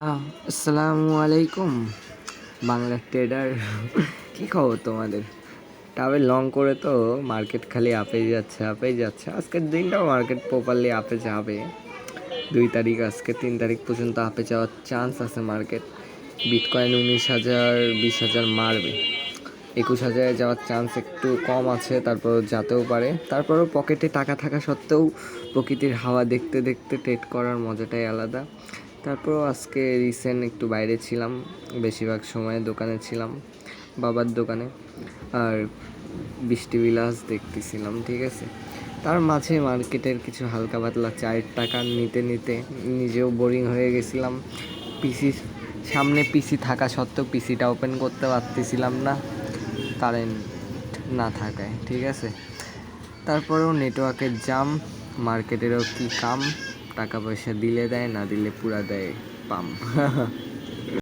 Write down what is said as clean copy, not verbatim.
আসসালামু আলাইকুম বাংলা ট্রেডার। কি খবর তোমাদের? তবে লং করে তো মার্কেট খালি আপেই যাচ্ছে। আজকের দিনটাও মার্কেট প্রপারলি আপে যাবে। 2 তারিখ, আজকে 3 তারিখ পর্যন্ত আপে যাওয়ার চান্স আছে মার্কেট। বিটকয়েন 19,000 20,000 মারবে, 21,000 যাওয়ার চান্স একটু কম আছে, তারপর যেতেও পারে। তারপরও পকেটে টাকা থাকা সত্ত্বেও প্রকৃতির হাওয়া দেখতে দেখতে ট্রেড করার মজাটাই আলাদা। তারপরও আজকে রিসেন্ট একটু বাইরে ছিলাম, বেশিরভাগ সময় দোকানে ছিলাম, বাবার দোকানে, আর বৃষ্টি বিলাস দেখতেছিলাম, ঠিক আছে। তার মাঝে মার্কেটের কিছু হালকা পাতলা চায়ের টাকা নিতে নিতে নিজেও বোরিং হয়ে গেছিলাম। পিসির সামনে পিসি থাকা সত্ত্বেও পিসিটা ওপেন করতে পারতেছিলাম না, কারেন্ট না থাকায়, ঠিক আছে। তারপরেও নেটওয়ার্কের জাম, মার্কেটেরও কি কাম, টাকা পয়সা দিলে দেয়, না দিলে পুরা দেয় পাম।